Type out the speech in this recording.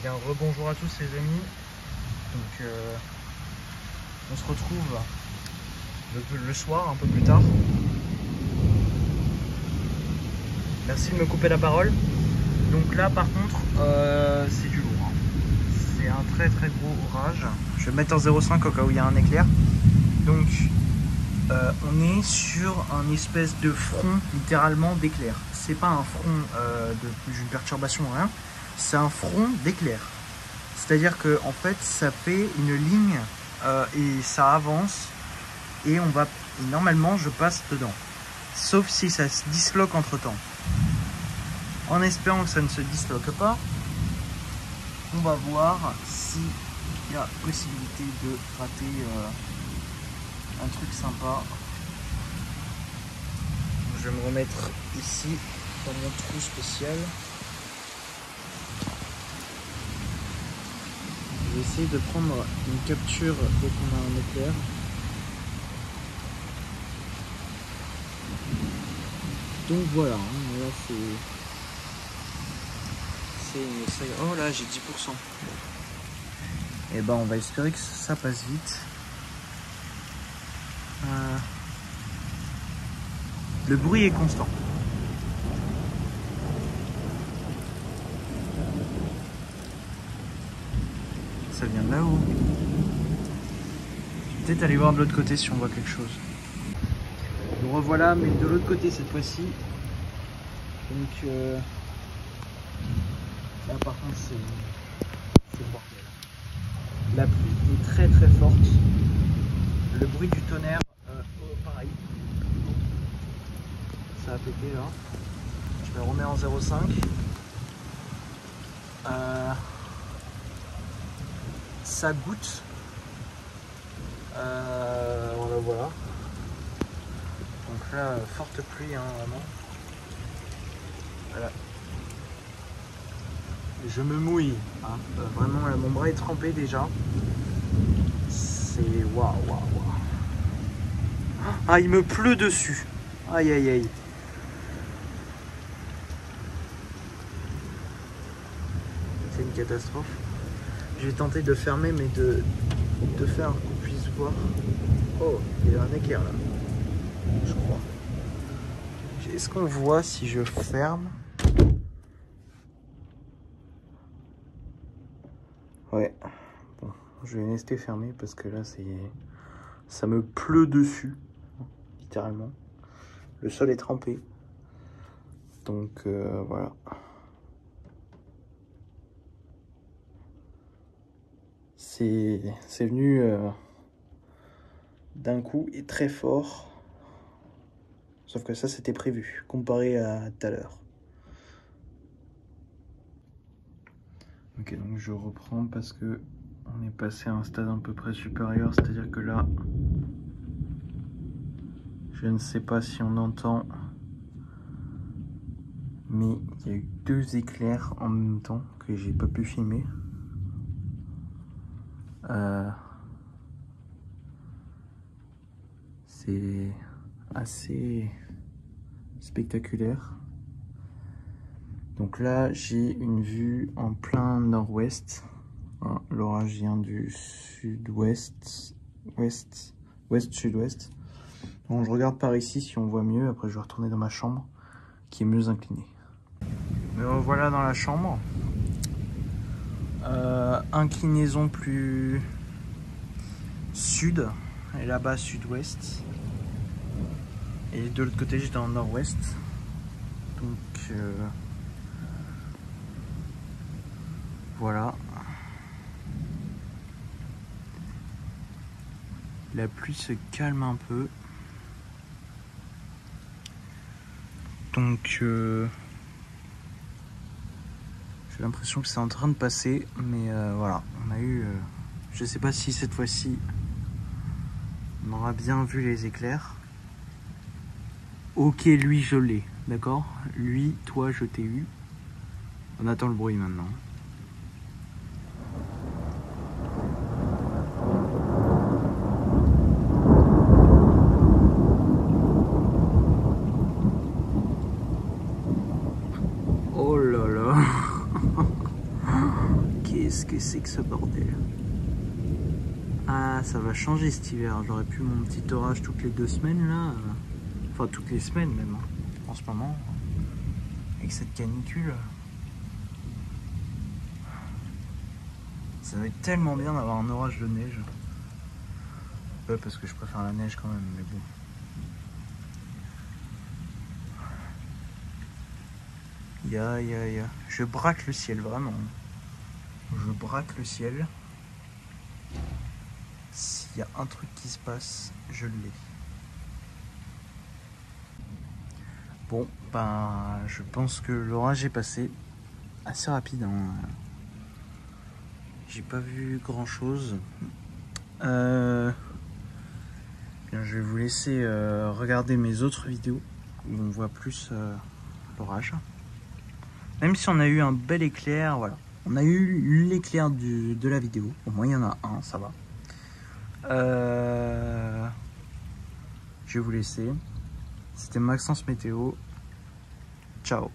Bien, rebonjour à tous les amis. Donc on se retrouve le soir, un peu plus tard. Merci de me couper la parole. Donc là par contre c'est du lourd. Hein. C'est un très très gros orage. Je vais mettre en 0,5 au cas où il y a un éclair. Donc on est sur un espèce de front littéralement d'éclair. C'est pas un front d'une perturbation ou rien. C'est un front d'éclair. C'est-à-dire que en fait ça fait une ligne et ça avance et normalement je passe dedans. Sauf si ça se disloque entre temps. En espérant que ça ne se disloque pas, on va voir s'il y a possibilité de rater un truc sympa. Je vais me remettre ici dans mon trou spécial. Je vais essayer de prendre une capture dès qu'on a un éclair. Donc voilà, hein, là oh là j'ai 10%. Et ben on va espérer que ça passe vite. Le bruit est constant. Ça vient de là-haut. Je vais peut-être aller voir de l'autre côté si on voit quelque chose. Nous revoilà, mais de l'autre côté cette fois-ci. Donc là par contre c'est le bordel. La pluie est très très forte. Le bruit du tonnerre, pareil. Ça a pété là. Je le remets en 0,5. Ça goutte. Voilà. Donc là, forte pluie, hein, vraiment. Voilà. Je me mouille. Hein. Vraiment, là, mon bras est trempé déjà. C'est waouh. Ah, il me pleut dessus. Aïe aïe aïe. C'est une catastrophe. Je vais tenter de fermer, mais de faire qu'on puisse voir. Oh, il y a un éclair là. Je crois. Est-ce qu'on voit si je ferme? Ouais. Bon, je vais rester fermé parce que là, ça me pleut dessus. Littéralement. Le sol est trempé. Donc, voilà. C'est venu d'un coup et très fort. Sauf que ça, c'était prévu, comparé à tout à l'heure. Ok, donc je reprends parce que on est passé à un stade à peu près supérieur. C'est-à-dire que là, je ne sais pas si on entend, mais il y a eu 2 éclairs en même temps que j'ai pas pu filmer. C'est assez spectaculaire. Donc là, j'ai une vue en plein nord-ouest. L'orage vient du sud-ouest, ouest-sud-ouest. Bon, je regarde par ici si on voit mieux. Après, je vais retourner dans ma chambre qui est mieux inclinée. Me revoilà dans la chambre. Inclinaison plus sud et là-bas sud-ouest. Et de l'autre côté, j'étais en nord-ouest. Donc voilà. La pluie se calme un peu. Donc j'ai l'impression que c'est en train de passer. Mais voilà, on a eu... je sais pas si cette fois-ci on aura bien vu les éclairs. Ok, lui je l'ai, d'accord? Lui, toi je t'ai eu. On attend le bruit maintenant. Qu'est-ce que c'est que ce bordel? Ah, ça va changer cet hiver. J'aurais pu mon petit orage toutes les 2 semaines là. Enfin, toutes les semaines même. En ce moment, avec cette canicule. Ça va être tellement bien d'avoir un orage de neige. Ouais, parce que je préfère la neige quand même, mais bon. Je braque le ciel, vraiment. Je braque le ciel. S'il y a un truc qui se passe, je l'ai. Bon, ben, je pense que l'orage est passé. Assez rapide, hein. J'ai pas vu grand chose. Bien, je vais vous laisser regarder mes autres vidéos où on voit plus l'orage. Même si on a eu un bel éclair, voilà. On a eu l'éclair de la vidéo. Au moins, il y en a un, ça va. Je vais vous laisser. C'était Maxence Météo. Ciao.